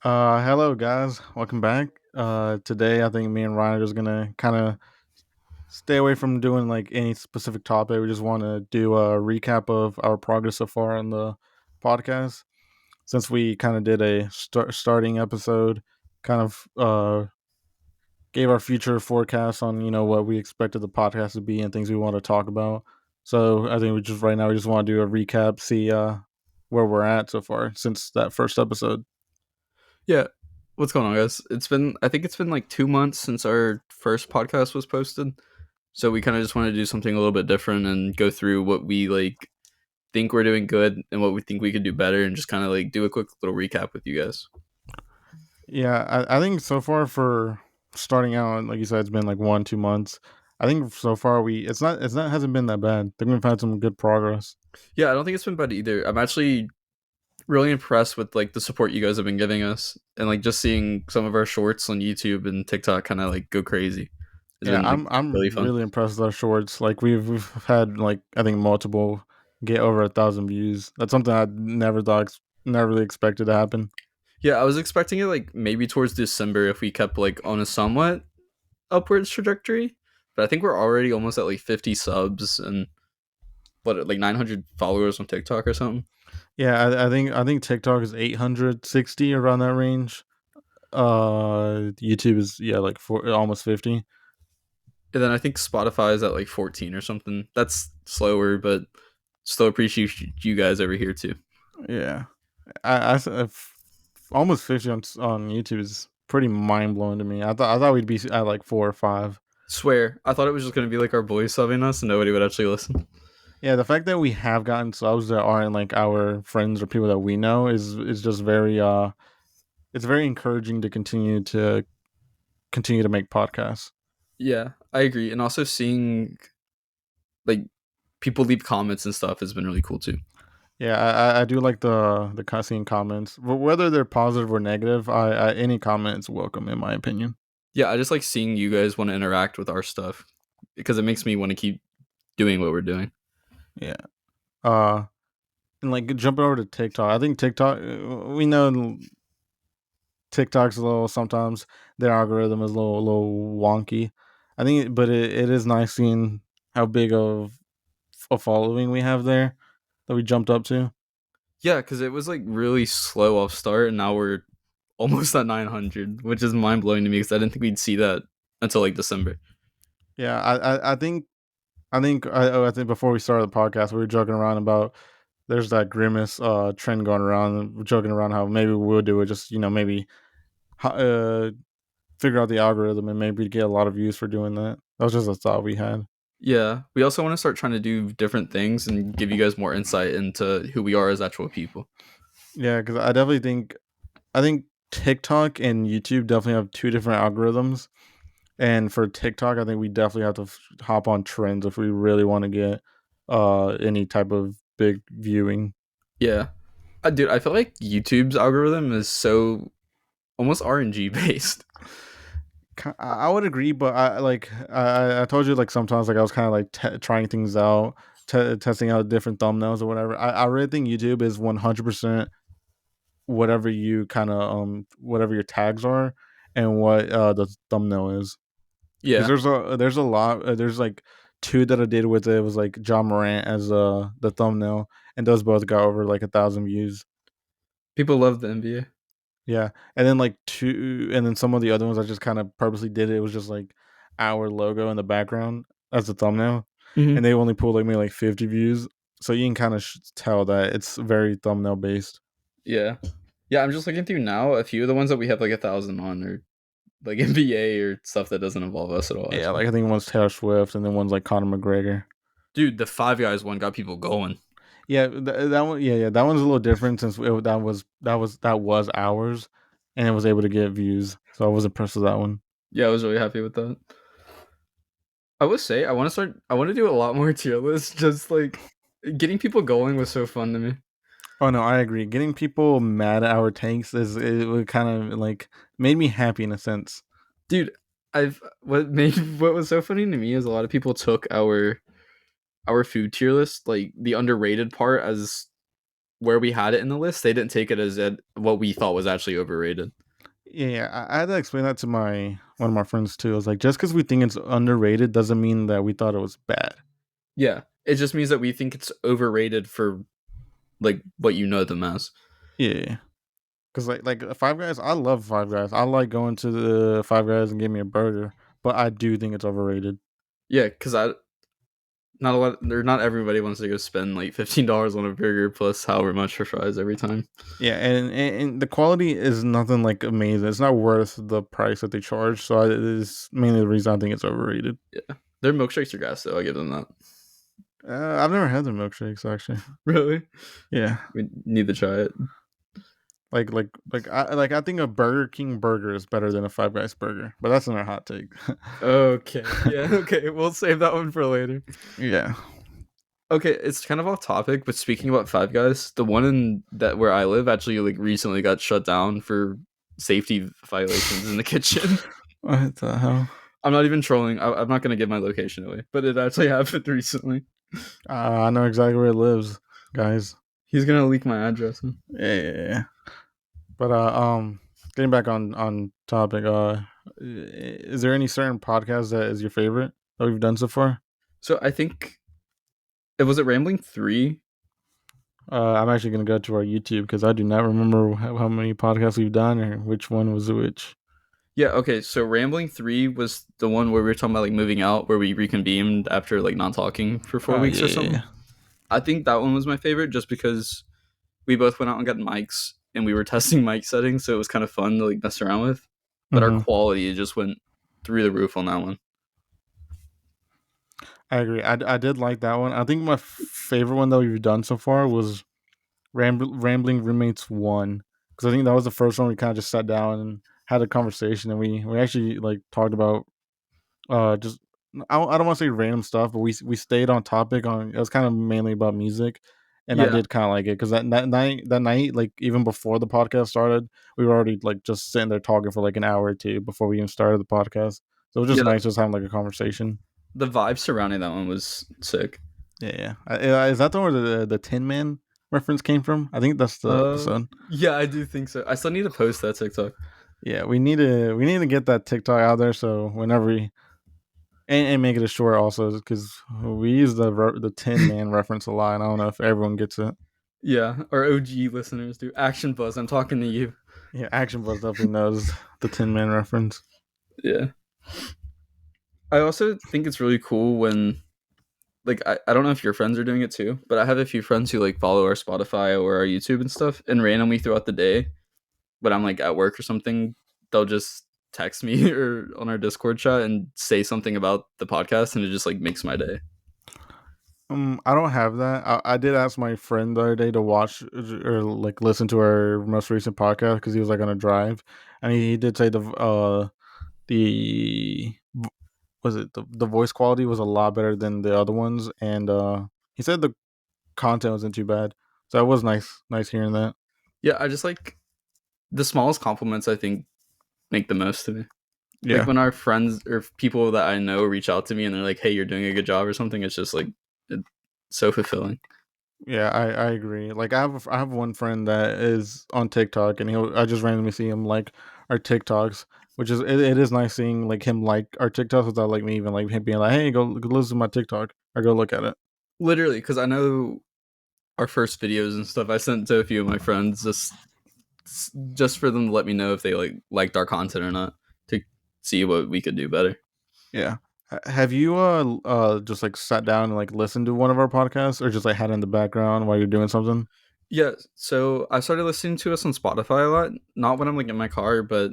Hello guys, welcome back. Today I think me and Ryan are just gonna kind of stay away from doing like any specific topic. We just want to do a recap of our progress so far in the podcast. Since we kind of did a starting episode, kind of gave our future forecast on what we expected the podcast to be and things we want to talk about. So I think we just right now we just want to do a recap, see where we're at so far since that first episode. Yeah. What's going on, guys? I think it's been like 2 months since our first podcast was posted. So we kind of just want to do something a little bit different and go through what we think we're doing good and what we think we could do better and just kind of do a quick little recap with you guys. Yeah, I think so far for starting out, like you said, it's been like 1 2 months. I think so far it's not hasn't been that bad. I think we've had some good progress. Yeah, I don't think it's been bad either. I'm actually really impressed with the support you guys have been giving us and just seeing some of our shorts on YouTube and TikTok kind of go crazy. It's Yeah, been I'm really fun. really impressed with our shorts. Like we've had like I think multiple get over 1,000 views. That's something I never really expected to happen. Yeah, I was expecting it maybe towards December if we kept on a somewhat upwards trajectory, but I think we're already almost at 50 subs and 900 followers on TikTok or something. Yeah, I think TikTok is 860 around that range. YouTube is like almost 50. And then I think Spotify is at 14 or something. That's slower, but still appreciate you guys over here too. Yeah. Almost 50 on YouTube is pretty mind blowing to me. I thought we'd be at like 4 or 5. Swear, I thought it was just gonna be our boys subbing us and nobody would actually listen. Yeah, the fact that we have gotten subs that aren't like our friends or people that we know is just very it's very encouraging to continue to make podcasts. Yeah, I agree. And also seeing like people leave comments and stuff has been really cool too. Yeah, I do like the cussing comments, whether they're positive or negative. I any comment is welcome in my opinion. Yeah, I just like seeing you guys want to interact with our stuff because it makes me want to keep doing what we're doing. Yeah. Uh, and like jumping over to TikTok, I think TikTok. We know TikTok's a little sometimes their algorithm is a little wonky. I think, but it is nice seeing how big of a following we have there that we jumped up to. Yeah, because it was really slow off start, and now we're almost at 900, which is mind blowing to me because I didn't think we'd see that until December. Yeah, I think before we started the podcast, we were joking around about there's that grimace trend going around. We're joking around how maybe we'll do it, just maybe figure out the algorithm and maybe get a lot of views for doing that. That was just a thought we had. Yeah, we also want to start trying to do different things and give you guys more insight into who we are as actual people. Yeah, because I think TikTok and YouTube definitely have two different algorithms. And for TikTok, I think we definitely have to hop on trends if we really want to get any type of big viewing. Yeah, dude, I feel like YouTube's algorithm is so almost RNG based. I would agree, but I told you like sometimes like I was kind of like trying things out, testing out different thumbnails or whatever. I really think YouTube is 100% whatever you kind of whatever your tags are and what the thumbnail is. Because Yeah, there's a lot there's like two that I did with it. It was like John Morant as the thumbnail, and those both got over like 1,000 views. people love the NBA. Yeah, and then like two, and then some of the other ones I just kind of purposely did it. It was just like our logo in the background as the thumbnail, and Mm-hmm. they only pulled like maybe like 50 views. So you can kind of tell that it's very thumbnail based. Yeah, yeah. I'm just looking through now. A few of the ones that we have 1,000 on are NBA or stuff that doesn't involve us at all. Yeah, Actually, like I think one's Taylor Swift, and then one's like Conor McGregor. dude, the Five Guys one got people going. Yeah, that one. Yeah, that one's a little different since that was ours, and it was able to get views. So I was impressed with that one. Yeah, I was really happy with that. I would say I want to start. I want to do a lot more tier lists. Just getting people going was so fun to me, Oh no, I agree. Getting people mad at our tanks is it would kind of like made me happy in a sense. dude. I've what made what was so funny to me is a lot of people took our food tier list, like the underrated part, as where we had it in the list, they didn't take it as what we thought was actually overrated. Yeah, I had to explain that to my one of my friends too. I was like, just because we think it's underrated doesn't mean that we thought it was bad. Yeah, it just means that we think it's overrated for like what you know them as. Yeah, because like Five Guys, I love Five Guys. I like going to the Five Guys and getting me a burger, but I do think it's overrated. Yeah, because I not a lot or not everybody wants to go spend like $15 on a burger plus however much for fries every time. Yeah, and the quality is nothing like amazing. It's not worth the price that they charge. So it is mainly the reason I think it's overrated. Yeah, their milkshakes are gas though. I give them that. I've never had the milkshakes actually. Really? Yeah, We need to try it. I think a Burger King burger is better than a Five Guys burger, but that's another hot take. Okay. Yeah. Okay. We'll save that one for later. Yeah. Okay, it's kind of off topic, but speaking about Five Guys, the one in that where I live actually like recently got shut down for safety violations in the kitchen. What the hell? I'm not even trolling. I'm not gonna give my location away, but it actually happened recently. I know exactly where it lives, guys. He's gonna leak my address. Huh? Yeah. But getting back on topic, is there any certain podcast that is your favorite that we've done so far? So I think it was Rambling 3. I'm actually gonna go to our YouTube because I do not remember how many podcasts we've done or which one was which. Yeah, okay, so Rambling 3 was the one where we were talking about like moving out, where we reconvened after like not talking for 4 weeks or something. Yeah. I think that one was my favorite just because we both went out and got mics and we were testing mic settings, so it was kind of fun to like mess around with. But our quality just went through the roof on that one. I agree. I did like that one. I think my favorite one that we've done so far was Rambling Roommates 1, because I think that was the first one we kind of just sat down and had a conversation, and we actually like talked about just I don't want to say random stuff, but we stayed on topic. On It was kind of mainly about music, and I Yeah. did kind of like it because that night, like even before the podcast started, we were already like just sitting there talking for like an hour or two before we even started the podcast. So it was just Yeah, nice just having like a conversation. the vibe surrounding that one was sick. Yeah. Is that the one where the Tin Man reference came from? I think that's the episode. Yeah, I do think so. I still need to post that TikTok. Yeah, we need to get that TikTok out there so whenever we and make it a short also because we use the Tin Man reference a lot. And I don't know if everyone gets it. Yeah, our OG listeners do. Action Buzz, I'm talking to you. Yeah, Action Buzz definitely knows the Tin Man reference. Yeah. I also think it's really cool when like I don't know if your friends are doing it too, but I have a few friends who like follow our Spotify or our YouTube and stuff, and randomly throughout the day, when I'm like at work or something, they'll just text me or on our Discord chat and say something about the podcast, and it just like makes my day. I don't have that. I did ask my friend the other day to watch or like listen to our most recent podcast because he was like on a drive, and he did say the was it the voice quality was a lot better than the other ones, and he said the content wasn't too bad. So it was nice hearing that. Yeah, I just like the smallest compliments I think make the most to me. Like Yeah. when our friends or people that I know reach out to me and they're like, "Hey, you're doing a good job" or something, it's just like it's so fulfilling. Yeah, I agree. Like I have one friend that is on TikTok, and I just randomly see him like our TikToks, which it is nice seeing like him like our TikToks without like me even like him being like, hey, go listen to my TikTok or go look at it. Literally, because I know our first videos and stuff I sent to a few of my friends just for them to let me know if they liked our content or not to see what we could do better. Yeah. Have you just like sat down and like listened to one of our podcasts or just like had it in the background while you're doing something? Yeah, so I started listening to us on Spotify a lot. Not when I'm like in my car, but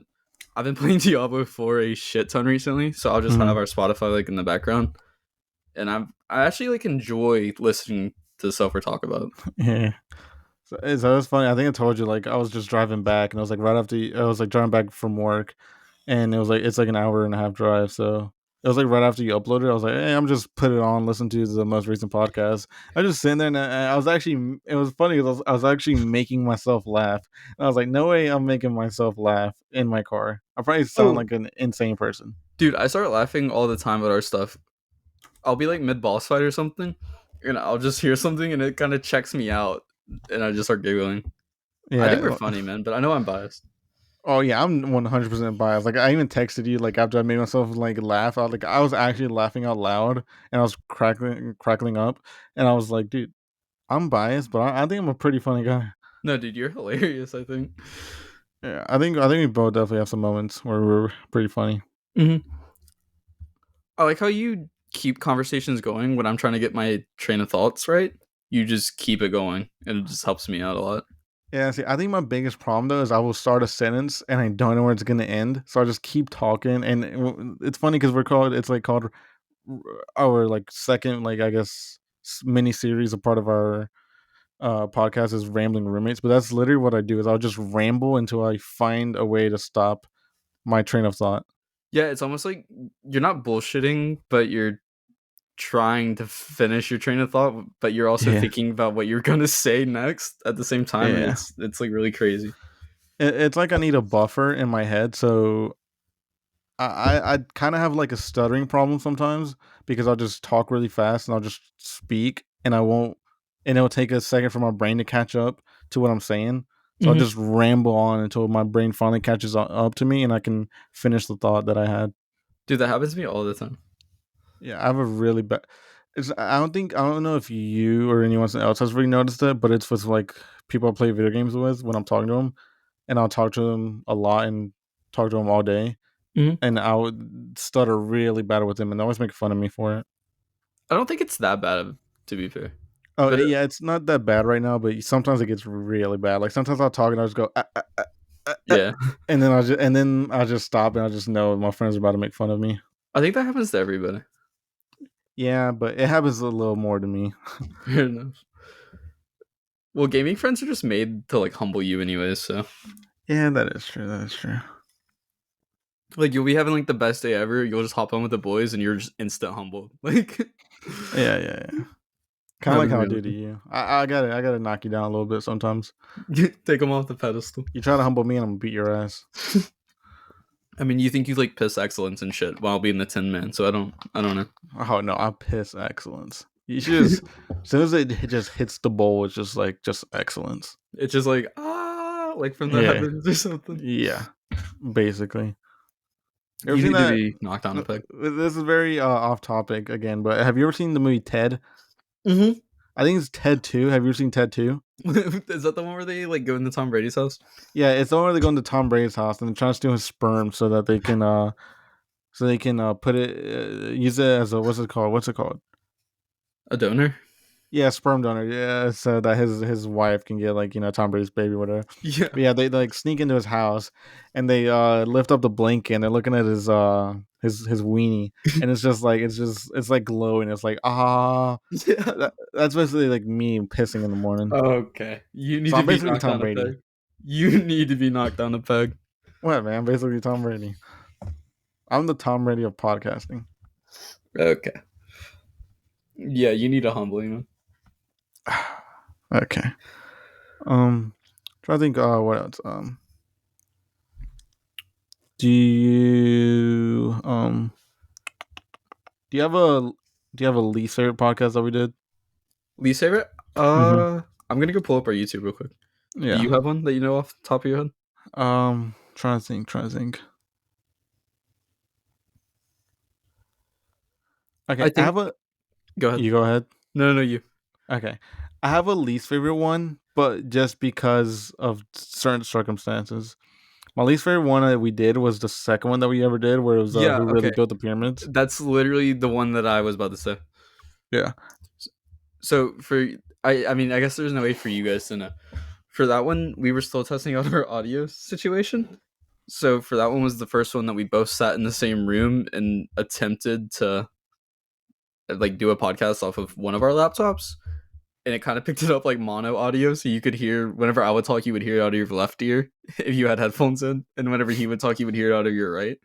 I've been playing Diablo 4 a shit ton recently, so I'll just have Mhm. our Spotify like in the background, and I actually like enjoy listening to the stuff we talk about. Yeah. So that's funny. I think I told you like I was just driving back, and I was like right after I was like driving back from work, and it was like it's like an hour and a half drive. So it was like right after you uploaded. I was like, hey, I'm just put it on, listen to the most recent podcast. I was just sitting there, and I was actually it was funny because I was actually making myself laugh. And I was like, no way, I'm making myself laugh in my car. I probably sound Oh, like an insane person. dude, I start laughing all the time at our stuff. I'll be like mid boss fight or something, and I'll just hear something, and it kind of checks me out. and I just start giggling. I think we're Yeah. funny, man, but I know I'm biased. Oh yeah, I'm 100% biased. Like I even texted you like after I made myself like laugh out. Like I was actually laughing out loud and I was crackling up, and I was like, dude, I'm biased, but I think I'm a pretty funny guy. No, dude, you're hilarious. I think. Yeah, I think we both definitely have some moments where we're pretty funny. Hmm. I like how you keep conversations going when I'm trying to get my train of thoughts right. You just keep it going, and it just helps me out a lot. Yeah, see, I think my biggest problem though is I will start a sentence and I don't know where it's gonna end, so I just keep talking. And it's funny because it's like called our like second like I guess mini series, a part of our podcast is rambling roommates. But that's literally what I do is I'll just ramble until I find a way to stop my train of thought. Yeah, it's almost like you're not bullshitting, but you're trying to finish your train of thought, but you're also Yeah, thinking about what you're gonna say next at the same time, and yeah. it's like really crazy. It's like I need a buffer in my head, so I kind of have like a stuttering problem sometimes because I'll just talk really fast and I'll just speak and I won't, and it'll take a second for my brain to catch up to what I'm saying. So I'll Mhm. just ramble on until my brain finally catches up to me and I can finish the thought that I had. Dude, that happens to me all the time. Yeah, I have a really bad. I don't know if you or anyone else has really noticed it, but it's with like people I play video games with when I'm talking to them, and I'll talk to them a lot and talk to them all day, Mhm. and I would stutter really bad with them, and they always make fun of me for it. I don't think it's that bad, to be fair. Oh But yeah, it's not that bad right now, but sometimes it gets really bad. Like sometimes I'll talk and I'll just go, yeah, and then I'll just stop and I just know my friends are about to make fun of me. I think that happens to everybody. Yeah, but it happens a little more to me. Fair enough. Well, gaming friends are just made to like humble you, anyways. So Yeah, that is true. That is true. like you'll be having like the best day ever. You'll just hop on with the boys, and you're just instant humble. Like Yeah, yeah, yeah. Kind of not like even how I do to realistic. you. I gotta knock you down a little bit sometimes. Take them off the pedestal. You try to humble me, and I'm gonna beat your ass. I mean, you think you like piss excellence and shit while being the Tin Man. So I don't know. Oh no, I piss excellence. You should just as soon as it just hits the bowl, it's just excellence. It's just like like from the Yeah, heavens or something. yeah. Basically, you ever You seen need to that? be knocked down a peg. This is very off topic again, but have you ever seen the movie Ted? Mm-hmm. I think it's Ted 2. Have you ever seen Ted 2? Is that the one where they like go into Tom Brady's house? Yeah, it's the one where they go into Tom Brady's house and they're trying to steal his sperm so they can put it use it as a what's it called? What's it called? A donor? Yeah, sperm donor. Yeah, so that his wife can get like Tom Brady's baby, or whatever. Yeah. But yeah, they like sneak into his house and they lift up the blanket and they're looking at his weenie, and it's just like it's like glowing. It's like Yeah. that's basically like me pissing in the morning. Okay. You need So to I'm be basically knocked Tom down a Brady. peg. You need to be knocked down a peg. What man? I'm basically Tom Brady. I'm the Tom Brady of podcasting. Okay. Yeah, you need a humbling man. Okay. Trying to think. What else? Do you do you have a least favorite podcast that we did? Least favorite? Mm-hmm. I'm gonna go pull up our YouTube real quick. Do Yeah. you have one that you know off the top of your head? Trying to think. Trying to think. Okay, I I think. have a. Go ahead. You go ahead. No, you. Okay, I have a least favorite one, but just because of certain circumstances. My least favorite one that we did was the second one that we ever did, where it was Yeah. who really Okay. built the pyramids. That's literally the one that I was about to say. Yeah. So I mean, I guess there's no way for you guys to know. For that one, we were still testing out our audio situation. So for that one was the first one that we both sat in the same room and attempted to like do a podcast off of one of our laptops. And it kind of picked it up like mono audio, so you could hear whenever I would talk, you would hear it out of your left ear if you had headphones in, and whenever he would talk, you would hear it out of your right.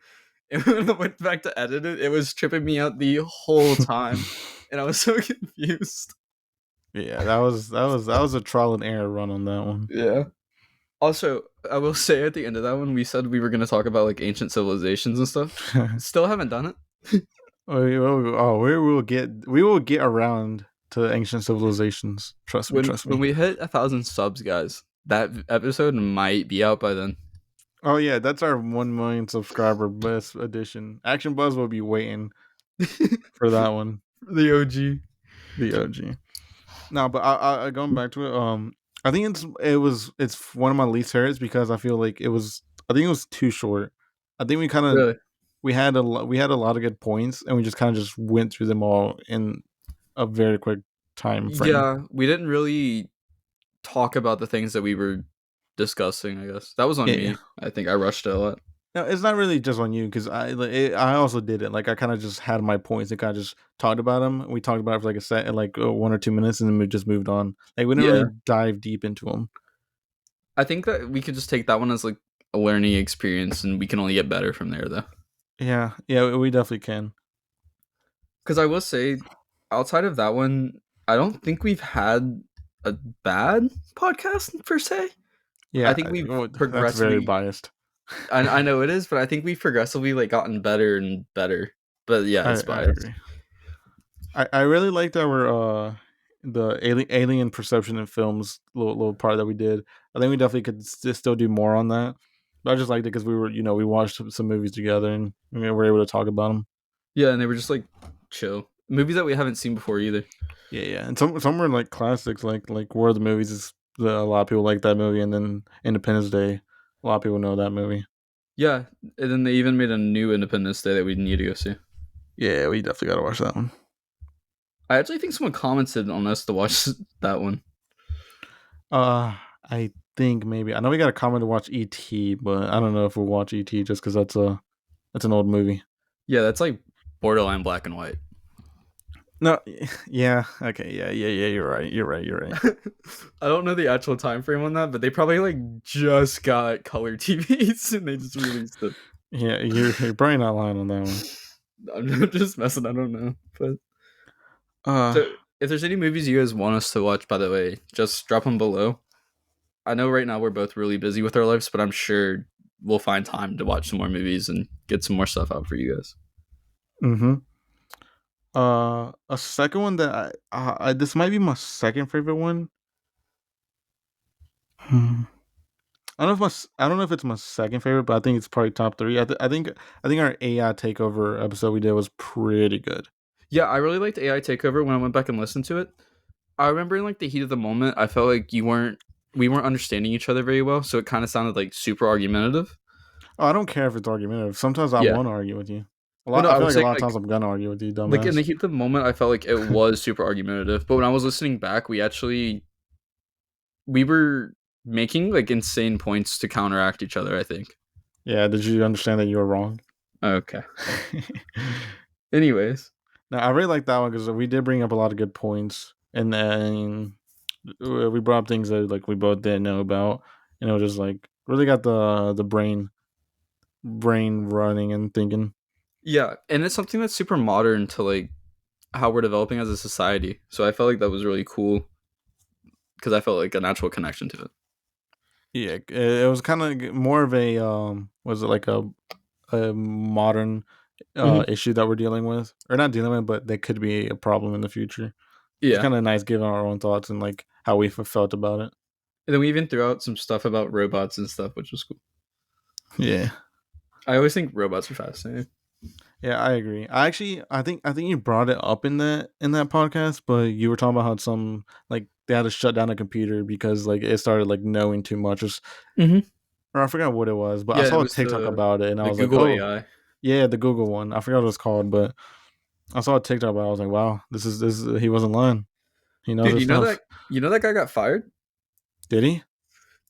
And when I went back to edit it, it was tripping me out the whole time, and I was so confused. Yeah, that was a trial and error run on that one. Yeah. Also, I will say at the end of that one, we said we were going to talk about like ancient civilizations and stuff. Still haven't done it. We will get around to ancient civilizations. Trust me, trust When me. we hit 1,000 subs, guys, that episode might be out by then. Oh yeah, that's our 1 million subscriber best edition. Action Buzz will be waiting for that one. The OG. The OG. No, but I going back to it. I think it's one of my least favorites because I feel like I think it was too short. I think Really? we had a lot of good points and we just kind of just went through them all in a very quick time frame. Yeah, we didn't really talk about the things that we were discussing. I guess that was on Yeah. me. I think I rushed it a lot. No, it's not really just on you because I also did it. Like I kind of just had my points and kind of just talked about them. We talked about it for like a set, like 1 or 2 minutes, and then we just moved on. Like we didn't Yeah, really dive deep into them. I think that we could just take that one as like a learning experience, and we can only get better from there, though. Yeah, yeah, we definitely can. Because I will say, outside of that one, I don't think we've had a bad podcast per se. I Yeah, think we've that's very progressively. biased. I know it is, but I think we've progressively like gotten better and better. But yeah, it's I biased. agree. I really liked our the alien perception in films little part that we did. I think we definitely could still do more on that. But I just liked it because we were we watched some movies together and we were able to talk about them. Yeah, and they were just like chill movies that we haven't seen before either. Yeah, and some were like classics, like War of the Movies is a lot of people like that movie, and then Independence Day, a lot of people know that movie. Yeah, and then they even made a new Independence Day that we need to go see. Yeah, we definitely got to watch that one. I actually think someone commented on us to watch that one. I think maybe I know we got a comment to watch ET, but I don't know if we'll watch ET just because that's an old movie. Yeah, that's like borderline black and white. No, yeah, okay, yeah. You're right. You're right. I don't know the actual time frame on that, but they probably like just got color TVs and they just released it. Yeah, you're probably not lying on that one. I'm just messing. I don't know, but Uh, so if there's any movies you guys want us to watch, by the way, just drop them below. I know right now we're both really busy with our lives, but I'm sure we'll find time to watch some more movies and get some more stuff out for you guys. mm-hmm. A second one that this might be my second favorite one. Hmm. I don't know if it's my second favorite, but I think it's probably top three. I think our AI takeover episode we did was pretty good. Yeah, I really liked AI Takeover when I went back and listened to it. I remember in like the heat of the moment, I felt like we weren't understanding each other very well, so it kind of sounded like super argumentative. Oh, I don't care if it's argumentative. Sometimes I Yeah. want to argue with you. Well, no, I I feel was like a saying lot of times I'm gonna argue with you, like in the dumbass. heat of the moment, I felt like it was super argumentative. But when I was listening back, we were making like insane points to counteract each other, I think. Yeah, did you understand that you were wrong? Okay. Anyways. No, I really like that one because we did bring up a lot of good points, and then we brought up things that like we both didn't know about, and it was just like really got the brain running and thinking. Yeah, and it's something that's super modern to like how we're developing as a society. So I felt like that was really cool because I felt like a natural connection to it. Yeah, it was kind of more of a was it like a modern Mhm. issue that we're dealing with, or not dealing with, but that could be a problem in the future. It's Yeah. kind of nice giving our own thoughts and like how we felt about it. And then we even threw out some stuff about robots and stuff, which was cool. Yeah. I always think robots are fascinating. Yeah, I agree. I think you brought it up in that podcast, but you were talking about how some like they had to shut down a computer because like it started like knowing too much, Mm-hmm. or I forgot what it was, but I Yeah, it saw a was TikTok about it and I the was like, Google oh AI. yeah, the Google one. I forgot what it's called, but I saw a TikTok about it. I was like, wow, this is he wasn't lying. He knows Dude, his stuff. you know that guy got fired? Did he?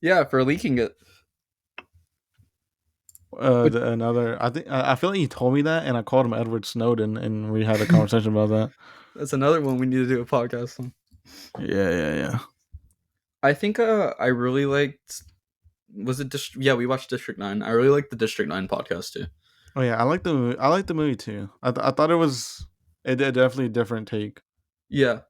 Yeah, for leaking it. But Another. I feel like he told me that, and I called him Edward Snowden, and we had a conversation about that. that's another one we need to do a podcast on. Yeah. I think I really liked was it yeah, we watched District 9. I really liked the District 9 podcast too. Oh yeah, I like the movie. I like the movie too. I thought it was definitely a different take. Yeah.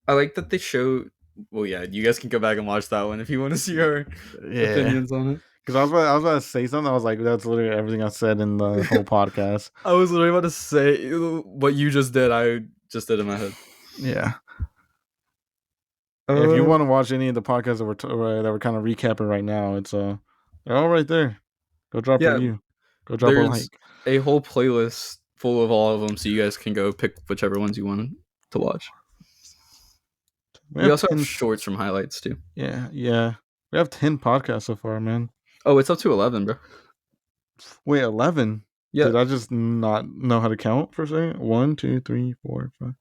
I like that they show well yeah, you guys can go back and watch that one if you want to see our Yeah, opinions on it. because I was about to say something. I was like, that's literally everything I said in the whole podcast. I was literally about to say what you just did, I just did in my head. Yeah, If you Uh, want to watch any of the podcasts that we're kind of recapping right now, it's they're all right there. Go drop a yeah, review. Go drop a there's like. a whole playlist full of all of them, so you guys can go pick whichever ones you want to watch. We We have also have 10. shorts from highlights too. Yeah, yeah. We have 10 podcasts so far, man. Oh, it's up to 11, bro. Wait, 11? Yeah. Did I just not know how to count for a second? 1, 2, 3, 4, 5.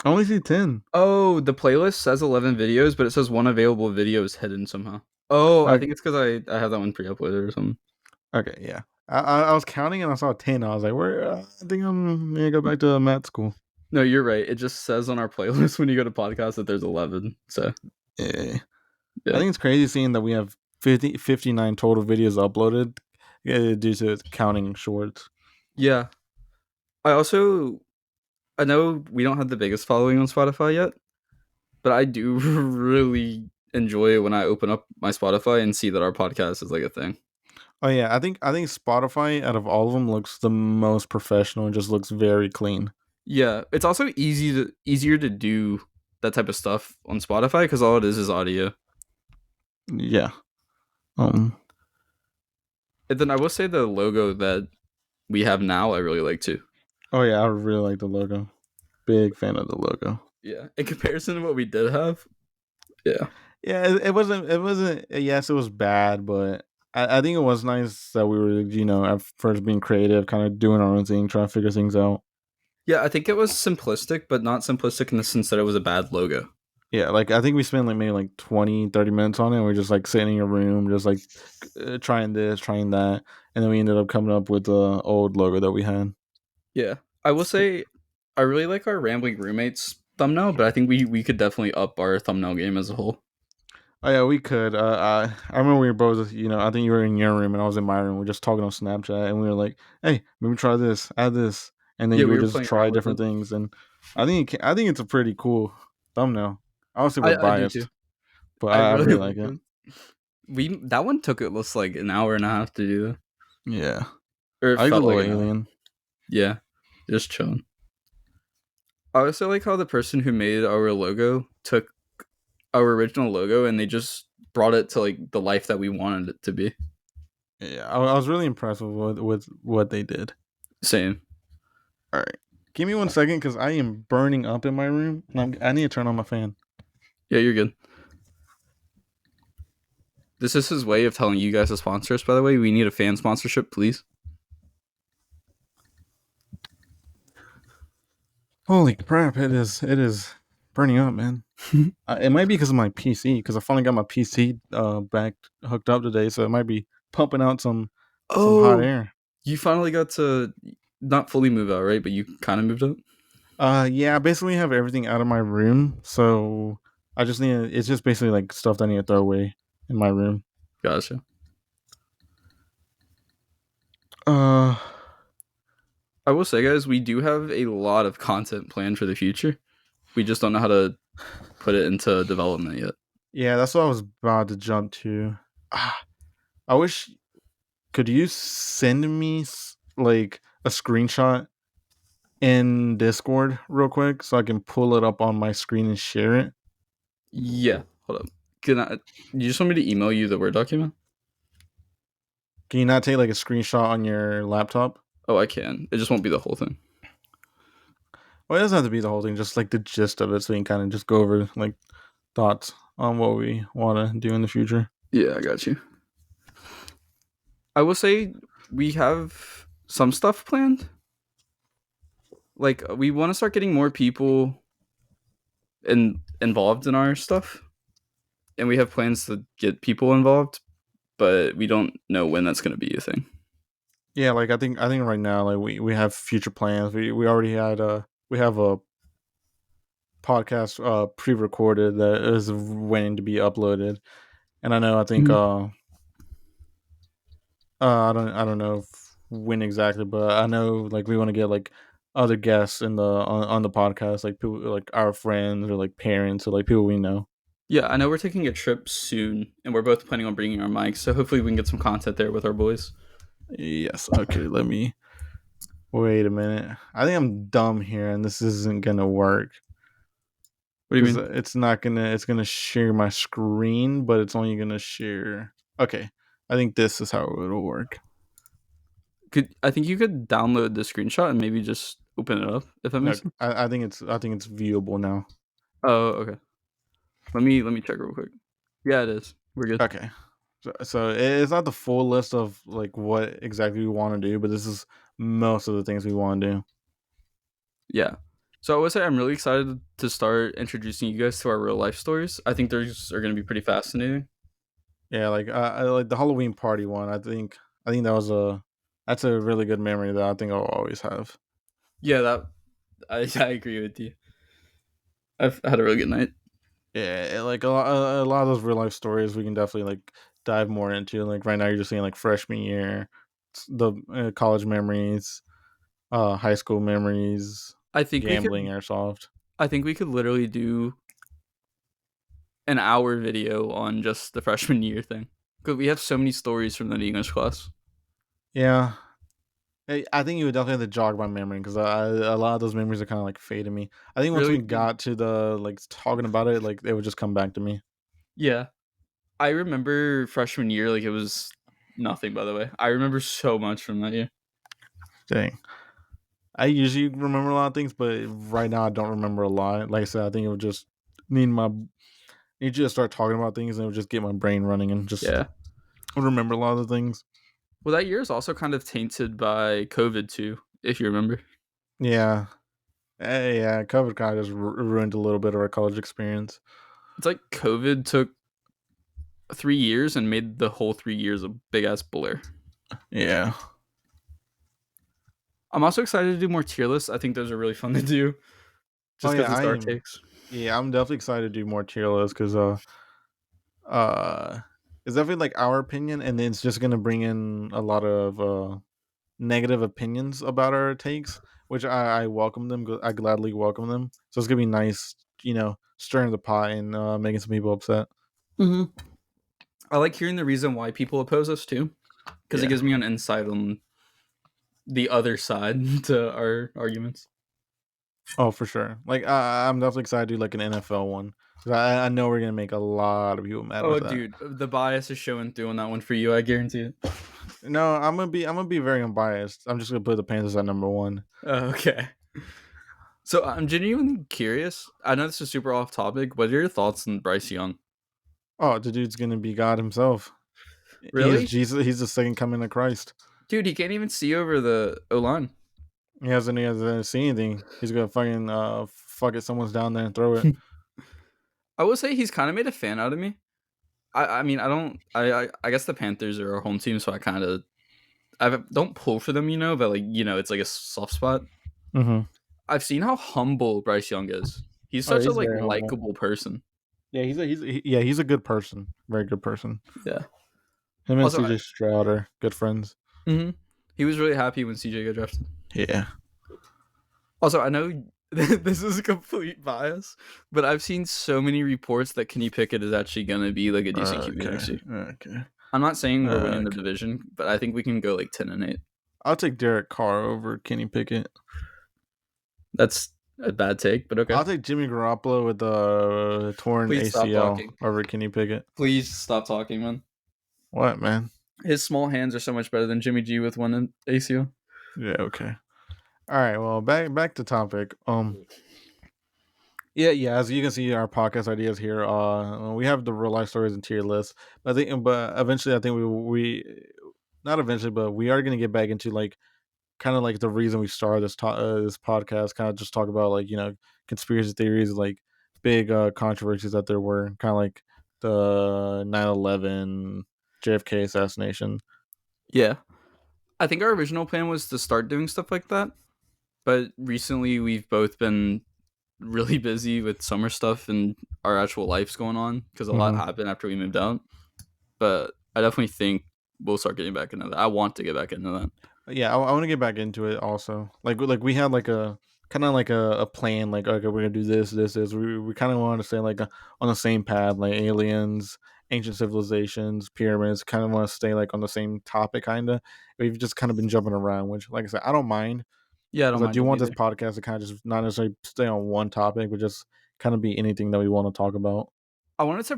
I only see 10. Oh, the playlist says 11 videos, but it says one available video is hidden somehow. Oh, I Okay, think it's because I have that one pre-uploaded or something. okay, yeah. I was counting and I saw 10. I was like, where? I think I'm going to go back to math school. No, you're right. It just says on our playlist when you go to podcast that there's 11. So Yeah. I yeah, think it's crazy seeing that we have 59 total videos uploaded due to counting shorts. yeah. I also I know we don't have the biggest following on Spotify yet, but I do really enjoy it when I open up my Spotify and see that our podcast is like a thing. Oh yeah, I think Spotify out of all of them looks the most professional and just looks very clean. Yeah, it's also easier to do that type of stuff on Spotify because all it is audio. Yeah. Um. And then I will say the logo that we have now I really like too. Oh yeah, I really like the logo. Big fan of the logo. Yeah, in comparison to what we did have. Yeah, Yeah, it wasn't. It wasn't. Yes, it was bad, but I think it was nice that we were, at first being creative, kind of doing our own thing, trying to figure things out. yeah. I think it was simplistic, but not simplistic in the sense that it was a bad logo. Yeah, like I think we spent like maybe like 20, 30 minutes on it. And we're just like sitting in your room, just like trying this, trying that, and then we ended up coming up with the old logo that we had. Yeah, I will say I really like our rambling roommates thumbnail, but I think we could definitely up our thumbnail game as a whole. Oh yeah, we could. I remember we were both. I think you were in your room and I was in my room. We are just talking on Snapchat, and we were like, "Hey, maybe try this, add this," and then Yeah, you we would were just playing try around with different it. things. And I think it's a pretty cool thumbnail. Obviously, we're I do too. biased, but I I really really like like it. it. We that one took us like an hour and a half to do, Yeah, or it I like the felt like little an hour. alien. Yeah, just chilling. I also like how the person who made our logo took our original logo and they just brought it to like the life that we wanted it to be. Yeah, I was really impressed with what they did. Same. All right, give me 1 second because I am burning up in my room, and I need to turn on my fan. Yeah, you're good. This is his way of telling you guys to sponsor us, by the way. We need a fan sponsorship, please. Holy crap! It is burning up, man. It might be because of my PC, because I finally got my PC back hooked up today, so it might be pumping out some hot Oh, air. you finally got to not fully move out, right? But you kind of moved out. Yeah, I basically have everything out of my room, so I just need. It's just basically like stuff that I need to throw away in my room. Gotcha. Uh, I will say, guys, we do have a lot of content planned for the future. We just don't know how to put it into development yet. yeah, that's what I was about to jump to. Ah, I wish. Could you send me like a screenshot in Discord real quick so I can pull it up on my screen and share it? Yeah. Hold up. Can I? You just want me to email you the Word document? Can you not take like a screenshot on your laptop? Oh, I can. It just won't be the whole thing. Well, it doesn't have to be the whole thing, just like the gist of it, so you can kind of just go over like thoughts on what we want to do in the future. Yeah, I got you. I will say we have some stuff planned. Like we want to start getting more people involved in our stuff, and we have plans to get people involved, but we don't know when that's going to be a thing. Yeah, like I think right now like we have future plans. We already had we have a podcast pre-recorded that is waiting to be uploaded, and I think I don't know when exactly, but I know like we want to get like other guests in the on the podcast, like people like our friends or like parents or like people we know. Yeah, I know we're taking a trip soon, and we're both planning on bringing our mics, so hopefully we can get some content there with our boys. Yes. Okay. Let me wait a minute. I think I'm dumb here, and this isn't gonna work. What do you because mean? it's gonna share my screen, but it's only gonna share. Okay, I think this is how it'll work. I think you could download the screenshot and maybe just open it up if that No, makes sense. I think it's viewable now. Oh, okay. Let me check real quick. Yeah, it is. We're good. Okay, so it's not the full list of like what exactly we want to do, but this is most of the things we want to do. Yeah. So I would say I'm really excited to start introducing you guys to our real life stories. I think those are going to be pretty fascinating. Yeah, like I like the Halloween party one. I think that's a really good memory that I think I'll always have. Yeah, that I agree with you. I've had a really good night. Yeah, like a lot of those real life stories we can definitely like dive more into. Like right now, you're just saying like freshman year, the college memories, high school memories, I think we gambling, could airsoft. I think we could literally do an hour video on just the freshman year thing. Cuz we have so many stories from the English class. Yeah, I think you would definitely have to jog my memory because a lot of those memories are kind of like fading me. I think once we Really? got to the like talking about it, like they would just come back to me. Yeah. I remember freshman year like it was nothing by the way. I remember so much from that year. Dang. I usually remember a lot of things, but right now I don't remember a lot. Like I said, I think it would just need my need you to start talking about things and it would just get my brain running and just Yeah. remember a lot of the things. Well, that year is also kind of tainted by COVID too, if you remember. Yeah. Yeah, COVID kind of just ruined a little bit of our college experience. It's like COVID took 3 years and made the whole 3 years a big ass blur. Yeah. I'm also excited to do more tier lists. I think those are really fun to do, Oh just yeah, because it's I our am. takes. Yeah, I'm definitely excited to do more tier lists because uh it's definitely like our opinion, and it's just gonna bring in a lot of negative opinions about our takes, which I welcome them. I gladly welcome them. So it's gonna be nice, stirring the pot and making some people upset. Mm-hmm. I like hearing the reason why people oppose us too, because it Yeah. gives me an insight on the other side to our arguments. Oh, for sure. Like I'm definitely excited to do like an NFL one. 'Cause I know we're gonna make a lot of people mad Oh, with that. dude, the bias is showing through on that one for you. I guarantee it. No, I'm gonna be very unbiased. I'm just gonna put the Panthers at number one. Okay. So I'm genuinely curious. I know this is super off topic. What are your thoughts on Bryce Young? Oh, the dude's gonna be God himself. He is Really, Jesus. He's the second coming of Christ. dude? He can't even see over the O line. He hasn't seen anything. He's gonna fucking fuck it. Someone's down there and throw it. I will say he's kind of made a fan out of me. I mean I don't I guess the Panthers are our home team, so I kind of I don't pull for them, but like it's like a soft spot. Mm-hmm. I've seen how humble Bryce Young is. He's Oh, such a he's like very humble. likable person. Yeah, he's a good person. Very good person. Yeah. Him and Also, CJ Stroud are good friends. he was really happy when CJ got drafted. Yeah. Also, I know this is a complete bias, but I've seen so many reports that Kenny Pickett is actually gonna be like a decent QB Okay. next year. Okay. I'm not saying we're winning the Okay. division, but I think we can go like 10-8. I'll take Derek Carr over Kenny Pickett. That's a bad take, but okay. I'll take Jimmy Garoppolo with the torn Please stop ACL talking. over Kenny Pickett. Please stop talking, man. What, man? His small hands are so much better than Jimmy G with one ACL. Yeah. Okay. All right. Well, back to topic. Yeah. As you can see, our podcast ideas here. We have the real life stories and tier lists. But eventually, I think not eventually, but we are gonna get back into like kind of like the reason we started this podcast. Kind of just talk about like conspiracy theories, like big controversies that there were. Kind of like the 9/11 JFK assassination. Yeah. I think our original plan was to start doing stuff like that, but recently we've both been really busy with summer stuff and our actual lives going on because a lot Hmm. happened after we moved out. But I definitely think we'll start getting back into that. I want to get back into that. Yeah, I want to get back into it also. Like we had like a kind of like a plan. Like okay, we're gonna do this. We kind of want to stay like on the same path, like aliens, ancient civilizations, pyramids. Kind of want to stay like on the same topic, kind of. We've just kind of been jumping around, which, like I said, I don't mind Yeah, I don't because I mind do it want this either. podcast to kind of just not necessarily stay on one topic, but just kind of be anything that we want to talk about. I wanted to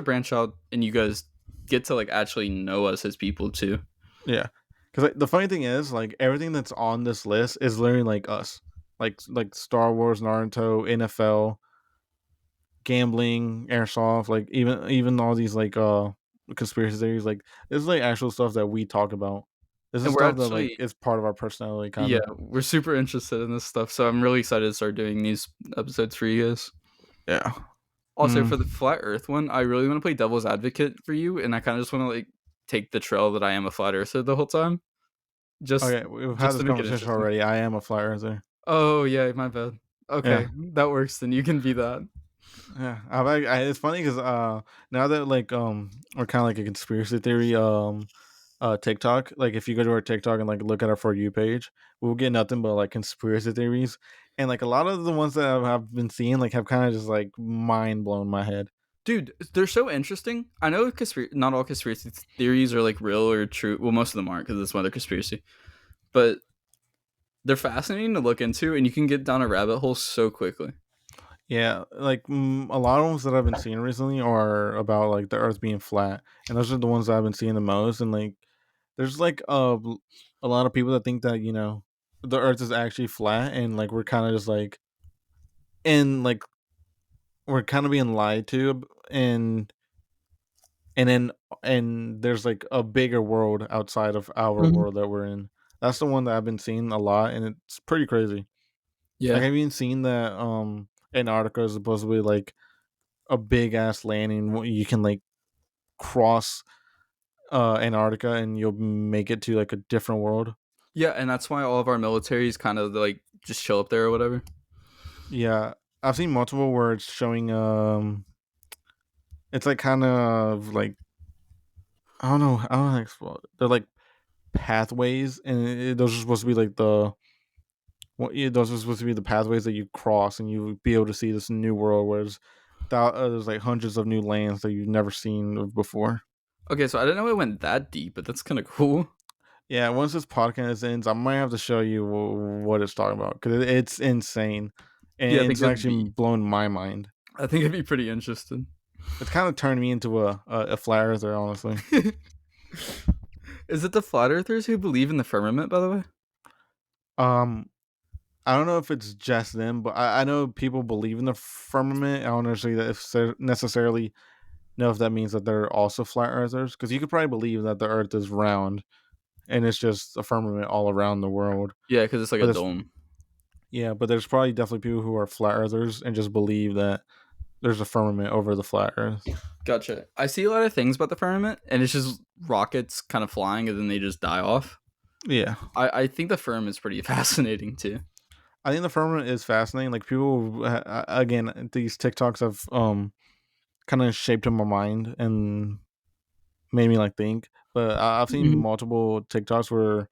branch out and you guys get to like actually know us as people too. Yeah, because like, the funny thing is, like everything that's on this list is literally like us, like Star Wars, Naruto, NFL, gambling, airsoft, like even all these like conspiracy theories. Like this is like actual stuff that we talk about. This is And we're stuff that like actually is part of our personality, kind yeah, of. we're super interested in this stuff. So I'm really excited to start doing these episodes for you guys. Yeah. Also, Mm. for the flat Earth one, I really want to play devil's advocate for you, and I kind of just want to like take the trail that I am a flat earther the whole time, just Okay, we've had just this to make it conversation interesting. already. I am a flat earther. Oh yeah, my bad. Yeah. Okay, that works. Then you can be that. Yeah, it's funny because now that like we're kind of like a conspiracy theory TikTok, like if you go to our TikTok and like look at our For You page, we'll get nothing but like conspiracy theories, and like a lot of the ones that I've been seeing like have kind of just like mind blown my head. Dude, they're so interesting. I know not all conspiracy theories are like real or true. Well, most of them aren't because that's why they're conspiracy. But they're fascinating to look into, and you can get down a rabbit hole so quickly. Yeah, like a lot of ones that I've been seeing recently are about like the Earth being flat, and those are the ones that I've been seeing the most. And like, there's like a lot of people that think that the Earth is actually flat, and like we're kind of just like and like we're kind of being lied to, and then and there's like a bigger world outside of our Mhm. world that we're in. That's the one that I've been seeing a lot, and it's pretty crazy. Like, Yeah, have you even seen that Antarctica is supposedly like a big ass landing you can like cross Antarctica and you'll make it to like a different world. yeah, and that's why all of our militaries kind of like just chill up there or whatever. Yeah, I've seen multiple where it's showing it's like kind of like I don't know how to explain it. They're like pathways, and those are supposed to be like those are supposed to be the pathways that you cross, and you be able to see this new world where there's like hundreds of new lands that you've never seen before. Okay, so I didn't know it went that deep, but that's kind of cool. Yeah, once this podcast ends, I might have to show you what it's talking about because it's insane, Yeah, and it's actually blown my mind. I think it'd be pretty interesting. It's kind of turned me into a flat earther, honestly. Is it the flat earthers who believe in the firmament, by the way? Um, I don't know if it's just them, but I know people believe in the firmament. I don't necessarily know if that means that they're also flat earthers, because you could probably believe that the Earth is round and it's just a firmament all around the world. Yeah, because it's like But a there's dome. yeah, but there's probably definitely people who are flat earthers and just believe that there's a firmament over the flat Earth. Gotcha. I see a lot of things about the firmament, and it's just rockets kind of flying and then they just die off. Yeah, I think the firm is pretty fascinating too. I think the firmament is fascinating. Like people, again, these TikToks have kind of shaped in my mind and made me like think. But I've seen Mhm. multiple TikToks where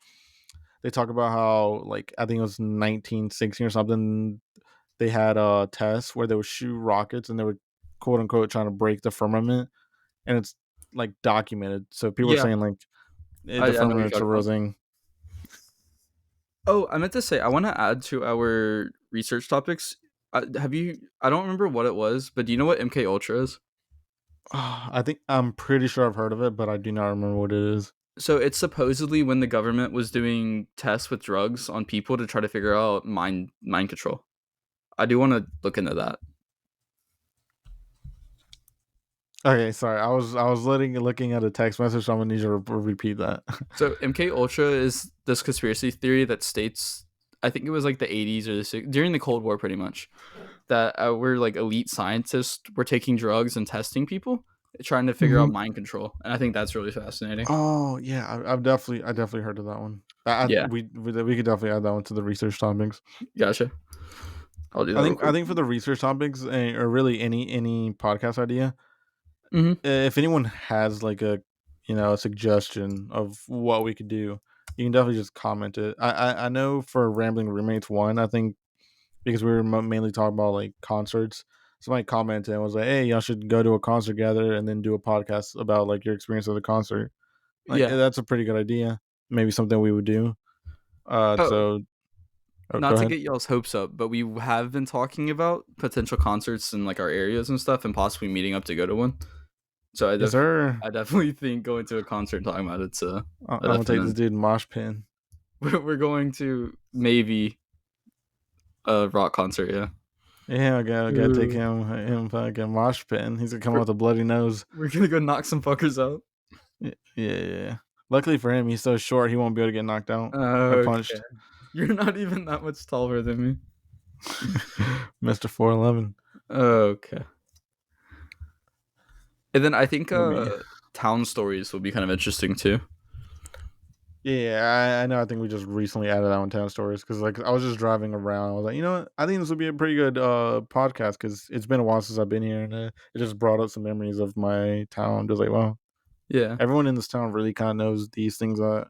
they talk about how like I think it was 1916 or something. They had a test where they would shoot rockets and they were quote unquote trying to break the firmament, and it's like documented. So people are Yeah, saying like the I know what you're firmament's a talking real about. thing. Oh, I meant to say I want to add to our research topics. Have you? I don't remember what it was, but do you know what MK Ultra is? I think I'm pretty sure I've heard of it, but I do not remember what it is. So it's supposedly when the government was doing tests with drugs on people to try to figure out mind control. I do want to look into that. Okay, sorry. I was looking at a text message, so I'm gonna need you to repeat that. So MK Ultra is this conspiracy theory that states, I think it was like the 80s or during the Cold War, pretty much, that we're like elite scientists were taking drugs and testing people, trying to figure out Mhm. mind control, and I think that's really fascinating. Oh yeah, I definitely heard of that one. Yeah, We could definitely add that one to the research topics. gotcha. I'll do that real I quick. think for the research topics, or really any podcast idea, Hmm. if anyone has like a suggestion of what we could do, you can definitely just comment it. I know for Rambling Roommates one, I think because we were mainly talking about like concerts. Somebody commented and was like, "Hey, y'all should go to a concert together and then do a podcast about like your experience at the concert." Like Yeah. that's a pretty good idea. Maybe something we would do. Oh, So Oh, go not to ahead. get y'all's hopes up, but we have been talking about potential concerts in like our areas and stuff, and possibly meeting up to go to one. So Is there? I definitely think going to a concert and talking about it's a I'm gonna take this definite. dude mosh pin. We're going to maybe a rock concert. Yeah. Yeah, I gotta take Ooh. him fucking mosh pin. He's gonna come out with a bloody nose. We're gonna go knock some fuckers out. Yeah. Luckily for him, he's so short he won't be able to get knocked out or Okay. punched. You're not even that much taller than me. Mr. 411. Okay. And then I think It'll be. town stories will be kind of interesting too. Yeah, I know. I think we just recently added that on Town Stories because, like, I was just driving around. I was like, you know what? I think this would be a pretty good podcast because it's been a while since I've been here, and it just brought up some memories of my town. Just like, wow, Yeah. everyone in this town really kind of knows these things that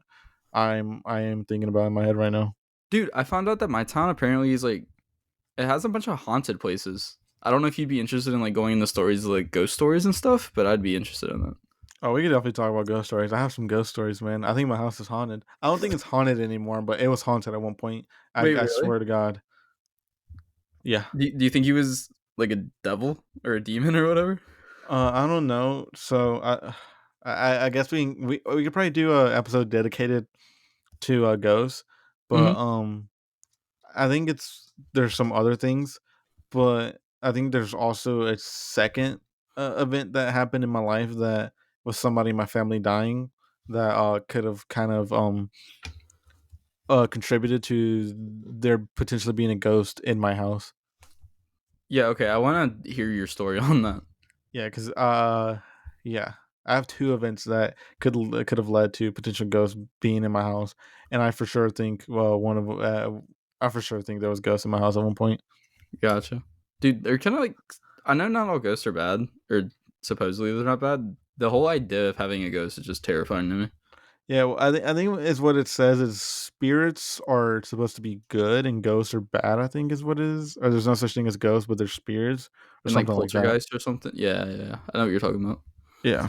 I am thinking about in my head right now. Dude, I found out that my town apparently is like it has a bunch of haunted places. I don't know if you'd be interested in like going into stories like ghost stories and stuff, but I'd be interested in that. Oh, we could definitely talk about ghost stories. I have some ghost stories, man. I think my house is haunted. I don't think it's haunted anymore, but it was haunted at one point. Wait, I really? swear to God. Yeah. Do you think he was like a devil or a demon or whatever? I don't know. So I guess we could probably do a episode dedicated to ghosts, but Mm-hmm. I think there's some other things, but I think there's also a second event that happened in my life that was somebody in my family dying that could have kind of contributed to there potentially being a ghost in my house. Yeah, okay. I want to hear your story on that. Yeah, because yeah, I have two events that could have led to potential ghosts being in my house, and I for sure think I for sure think there was ghosts in my house at one point. Gotcha. Dude, they're kind of like I know not all ghosts are bad or supposedly they're not bad. The whole idea of having a ghost is just terrifying to me. Yeah, well, I think is what it says is spirits are supposed to be good and ghosts are bad. I think is what it is, or there's no such thing as ghosts, but there's spirits or And like something like that. poltergeist or something. Yeah, yeah, yeah. I know what you're talking about. Yeah,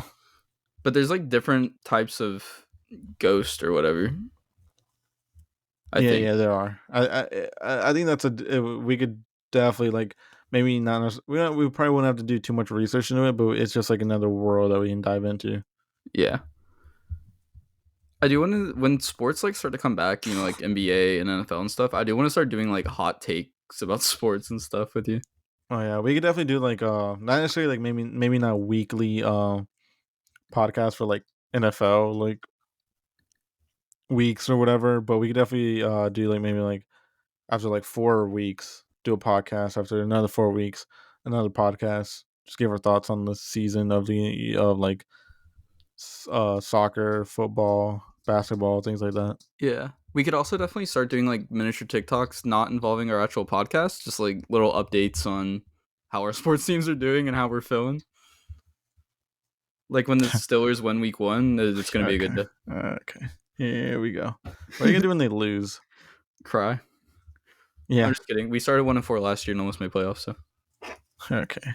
But there's like different types of ghost or whatever. I think. yeah, there are. I think that's we could definitely like maybe not we probably wouldn't have to do too much research into it, but it's just like another world that we can dive into. Yeah. I do want to when sports like start to come back, like NBA and NFL and stuff. I do want to start doing like hot takes about sports and stuff with you. Oh yeah, we could definitely do like not necessarily like maybe not weekly podcast for like NFL like weeks or whatever, but we could definitely do like maybe like after like 4 weeks do a podcast, after another 4 weeks another podcast, just give our thoughts on the season of the of like soccer, football, basketball, things like that. Yeah. We could also definitely start doing like miniature TikToks not involving our actual podcast, just like little updates on how our sports teams are doing and how we're feeling. Like when the Steelers win week 1, it's going to be a good Okay. day. Okay. Here we go. What are you gonna do when they lose? Cry. I'm Yeah. just kidding. We started 1-4 last year and almost made playoffs, so. Okay.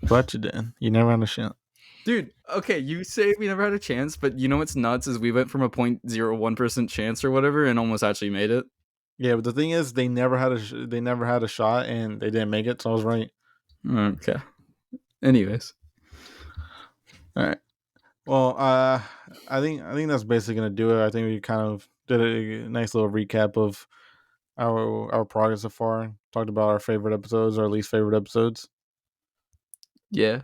But you didn't. You never had a shot. Dude, okay, you say we never had a chance, but you know what's nuts is we went from a 0.01% chance or whatever and almost actually made it. Yeah, but the thing is, they never had a shot, and they didn't make it. So I was right. Okay. Anyways. All right. Well, I think that's basically gonna do it. I think we kind of did a nice little recap of our progress so far. Talked about our favorite episodes, our least favorite episodes. Yeah.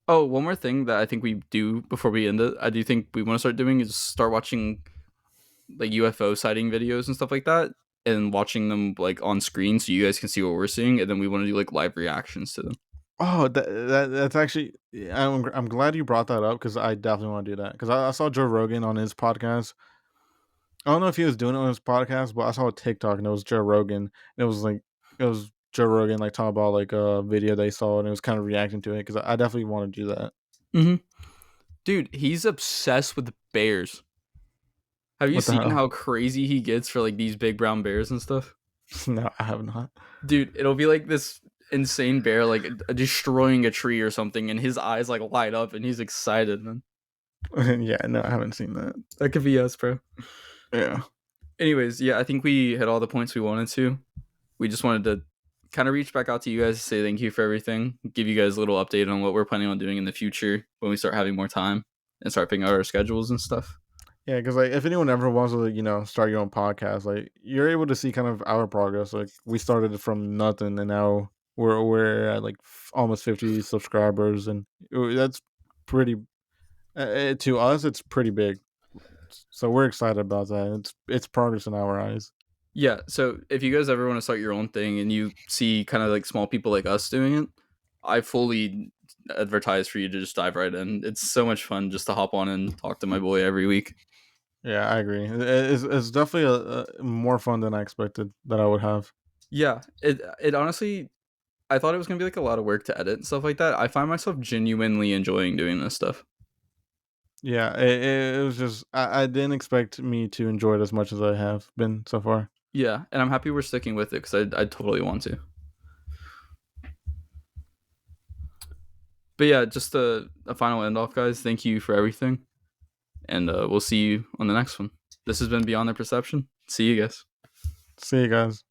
Oh, one more thing that I think we do before we end it, I do think we want to start doing is start watching like UFO sighting videos and stuff like that and watching them like on screen so you guys can see what we're seeing and then we want to do like live reactions to them. Oh, that's actually I'm glad you brought that up because I definitely want to do that because I saw Joe Rogan on his podcast. I don't know if he was doing it on his podcast, but I saw a TikTok and it was Joe Rogan. And it was like it was Joe Rogan like talking about like a video they saw and it was kind of reacting to it because I definitely want to do that. Mm-hmm. Dude, he's obsessed with bears. Have you What the seen hell? how crazy he gets for like these big brown bears and stuff? No, I have not. Dude, it'll be like this insane bear like destroying a tree or something and his eyes like light up and he's excited, man. Yeah, no, I haven't seen that. That could be us, bro. Yeah. Anyways, yeah, I think we hit all the points we wanted to. we just wanted to kind of reach back out to you guys to say thank you for everything, give you guys a little update on what we're planning on doing in the future when we start having more time and start picking out our schedules and stuff. Yeah, because like if anyone ever wants to, start your own podcast, like you're able to see kind of our progress. Like we started from nothing, and now we're at like almost 50 subscribers, and that's pretty. To us, it's pretty big. So we're excited about that. It's progress in our eyes. Yeah, so if you guys ever want to start your own thing and you see kind of like small people like us doing it, I fully advertise for you to just dive right in. It's so much fun just to hop on and talk to my boy every week. Yeah, I agree. It's definitely more fun than I expected that I would have. Yeah, it honestly, I thought it was gonna be like a lot of work to edit and stuff like that. I find myself genuinely enjoying doing this stuff. Yeah, it was just I didn't expect me to enjoy it as much as I have been so far. Yeah, and I'm happy we're sticking with it because I totally want to. But yeah, just a final end off, guys. Thank you for everything, and we'll see you on the next one. This has been Beyond Their Perception. See you guys. See you guys.